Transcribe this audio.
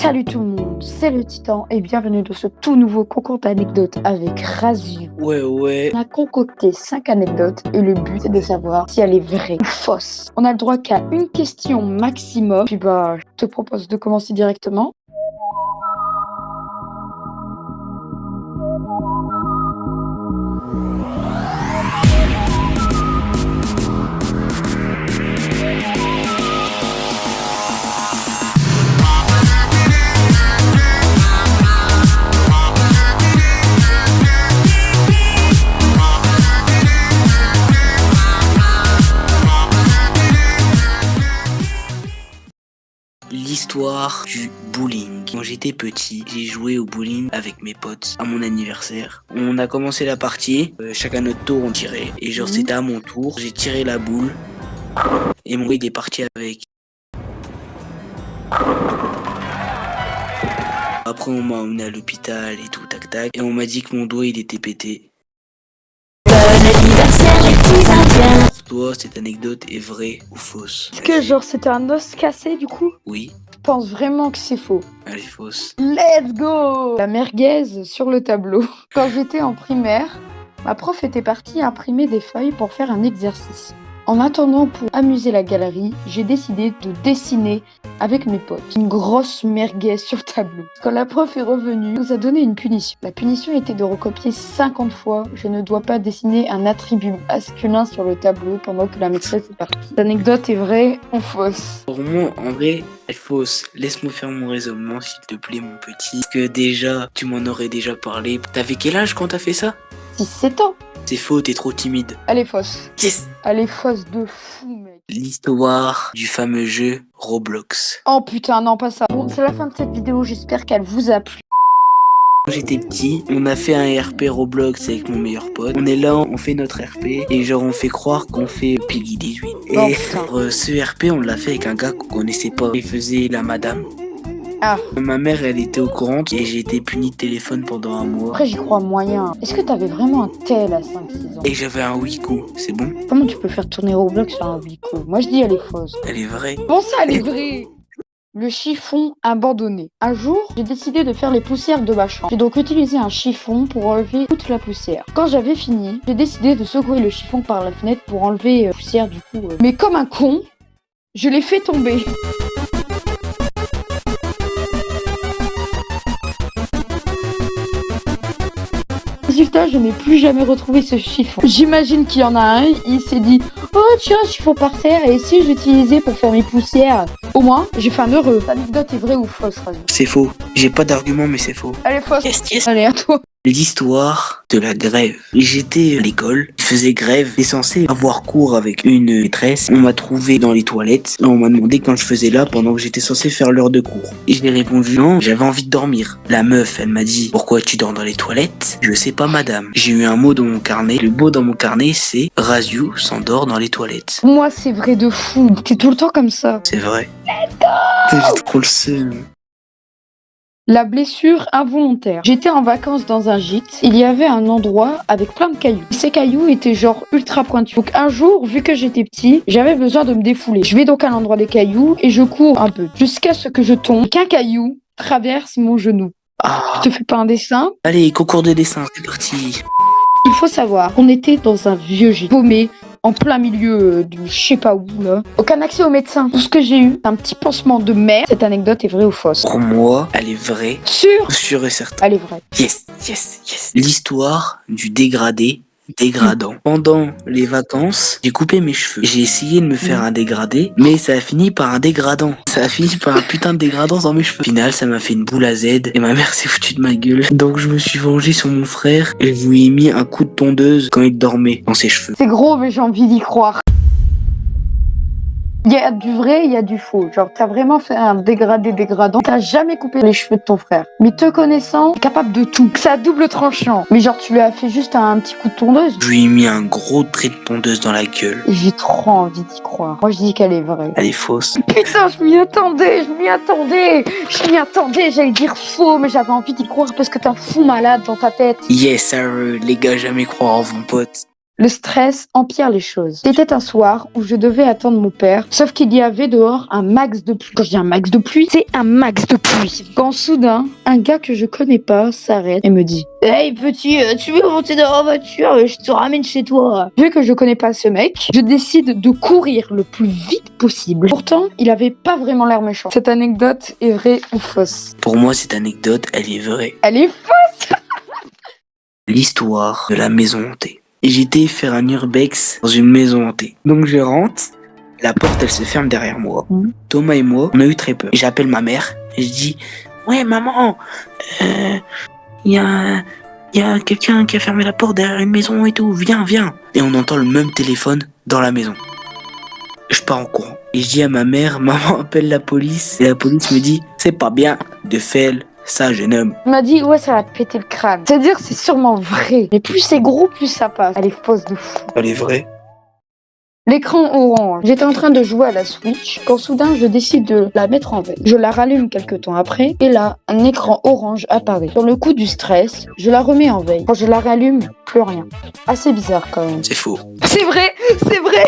Salut tout le monde, c'est le Titan et bienvenue dans ce tout nouveau concours d'anecdotes avec Razu. Ouais. On a concocté 5 anecdotes et le but c'est de savoir si elle est vraie ou fausse. On a le droit qu'à une question maximum. Puis je te propose de commencer directement. L'histoire du bowling. Quand j'étais petit, j'ai joué au bowling avec mes potes à mon anniversaire. On a commencé la partie, chacun notre tour on tirait. Et c'était à mon tour, j'ai tiré la boule. Et mon gars il est parti avec. Après on m'a emmené à l'hôpital et tout, tac tac. Et on m'a dit que mon doigt il était pété. Bon anniversaire les petits indiens. Pour toi, cette anecdote est vraie ou fausse? Est-ce que c'était un os cassé du coup? Oui, Je pense vraiment que c'est faux. elle est fausse. Let's go! La merguez sur le tableau. Quand j'étais en primaire, ma prof était partie imprimer des feuilles pour faire un exercice. En attendant, pour amuser la galerie, j'ai décidé de dessiner avec mes potes une grosse merguez sur le tableau. Quand la prof est revenue, elle nous a donné une punition. La punition était de recopier 50 fois « Je ne dois pas dessiner un attribut masculin sur le tableau pendant que la maîtresse est partie ». L'anecdote est vraie ou fausse? Pour moi, en vrai, elle est fausse. Laisse-moi faire mon raisonnement, s'il te plaît, mon petit. Parce que déjà, tu m'en aurais déjà parlé. T'avais quel âge quand t'as fait ça? 6-7 ans. C'est faux, t'es trop timide. Elle est fausse. Yes! Elle est fausse de fou, mec. L'histoire du fameux jeu Roblox. Oh putain, non, pas ça. Bon, c'est la fin de cette vidéo, j'espère qu'elle vous a plu. Quand j'étais petit, on a fait un RP Roblox avec mon meilleur pote. On est là, on fait notre RP et on fait croire qu'on fait Piggy 18. Et Oh, putain. ce RP, on l'a fait avec un gars qu'on connaissait pas. Il faisait la madame. Ah. Ma mère, elle était au courant et j'ai été puni de téléphone pendant un mois. Après, j'y crois moyen. Est-ce que t'avais vraiment un tel à 5-6 ans? Et j'avais un Wiko, c'est bon? Comment tu peux faire tourner Roblox sur un Wico? Moi, je dis elle est fausse. Elle est vraie. Bon, ça, elle est vraie. Le chiffon abandonné. Un jour, j'ai décidé de faire les poussières de ma chambre. J'ai donc utilisé un chiffon pour enlever toute la poussière. Quand j'avais fini, j'ai décidé de secouer le chiffon par la fenêtre pour enlever la poussière du coup. Mais comme un con, je l'ai fait tomber. Résultat, je n'ai plus jamais retrouvé ce chiffon. J'imagine qu'il y en a un, il s'est dit « Oh tiens, chiffon par terre, et si j'utilisais pour faire mes poussières ?» Au moins, j'ai fait un heureux. L'anecdote est vraie ou fausse, Razu? C'est faux. J'ai pas d'argument, mais c'est faux. Elle est fausse. Yes. Allez, à toi. L'histoire de la grève. J'étais à l'école, je faisais grève, j'étais censé avoir cours avec une maîtresse. On m'a trouvé dans les toilettes, on m'a demandé quand je faisais là pendant que j'étais censé faire l'heure de cours. Et je lui ai répondu non, j'avais envie de dormir. La meuf, elle m'a dit pourquoi tu dors dans les toilettes? Je sais pas madame. J'ai eu un mot dans mon carnet, le mot dans mon carnet c'est Razu s'endort dans les toilettes. Moi, c'est vrai de fou. T'es tout le temps comme ça. C'est vrai. Let's go! J'ai trop le seum. La blessure involontaire. J'étais en vacances dans un gîte. Il y avait un endroit avec plein de cailloux. Ces cailloux étaient genre ultra pointus. Donc un jour, vu que j'étais petit, j'avais besoin de me défouler. Je vais donc à l'endroit des cailloux et je cours un peu. Jusqu'à ce que je tombe et qu'un caillou traverse mon genou. Ah. Je te fais pas un dessin? Allez, concours de dessin, c'est parti. Il faut savoir qu'on était dans un vieux gîte, paumé, en plein milieu de je sais pas où là. Aucun accès au médecin. Tout ce que j'ai eu, un petit pansement de merde. Cette anecdote est vraie ou fausse? Pour moi, elle est vraie. Sûr Et certain. Elle est vraie. Yes. L'histoire du dégradant. Pendant les vacances, j'ai coupé mes cheveux. J'ai essayé de me faire un dégradé, mais ça a fini par un dégradant. Ça a fini par un putain de dégradant dans mes cheveux. Au final, ça m'a fait une boule à Z et ma mère s'est foutue de ma gueule. Donc je me suis vengé sur mon frère et je lui ai mis un coup de tondeuse quand il dormait dans ses cheveux. C'est gros, mais j'ai envie d'y croire. Il y a du vrai, il y a du faux. Genre, t'as vraiment fait un dégradé dégradant. T'as jamais coupé les cheveux de ton frère. Mais te connaissant, t'es capable de tout. C'est à double tranchant. Mais genre, tu lui as fait juste un petit coup de tondeuse. Je lui ai mis un gros trait de tondeuse dans la gueule. Et j'ai trop envie d'y croire. Moi, je dis qu'elle est vraie. Elle est fausse. Putain, je m'y attendais. J'allais dire faux, mais j'avais envie d'y croire parce que t'es un fou malade dans ta tête. Yes, sir, les gars, jamais croire en vos potes. Le stress empire les choses. C'était un soir où je devais attendre mon père, sauf qu'il y avait dehors un max de pluie. Quand je dis un max de pluie, c'est un max de pluie. Quand soudain, un gars que je connais pas s'arrête et me dit « Hey petit, tu veux monter dans la voiture, je te ramène chez toi ». Vu que je connais pas ce mec, je décide de courir le plus vite possible. Pourtant, il avait pas vraiment l'air méchant. Cette anecdote est vraie ou fausse? Pour moi, cette anecdote, elle est vraie. Elle est fausse. L'histoire de la maison hantée. J'étais faire un urbex dans une maison hantée. Donc je rentre, la porte elle se ferme derrière moi. Thomas et moi, on a eu très peur. J'appelle ma mère et je dis « Ouais maman, il y a quelqu'un qui a fermé la porte derrière une maison et tout, viens. » Et on entend le même téléphone dans la maison. Je pars en courant. Et je dis à ma mère « Maman appelle la police. » Et la police me dit « C'est pas bien de faire ça, jeune homme. » Il m'a dit, ouais, ça va te péter le crâne. C'est-à-dire, c'est sûrement vrai. Mais plus c'est gros, plus ça passe. Elle est fausse de fou. Elle est vraie. L'écran orange. J'étais en train de jouer à la Switch quand soudain je décide de la mettre en veille. Je la rallume quelques temps après et là, un écran orange apparaît. Sur le coup du stress, je la remets en veille. Quand je la rallume, plus rien. Assez bizarre quand même. C'est faux. C'est vrai, c'est vrai.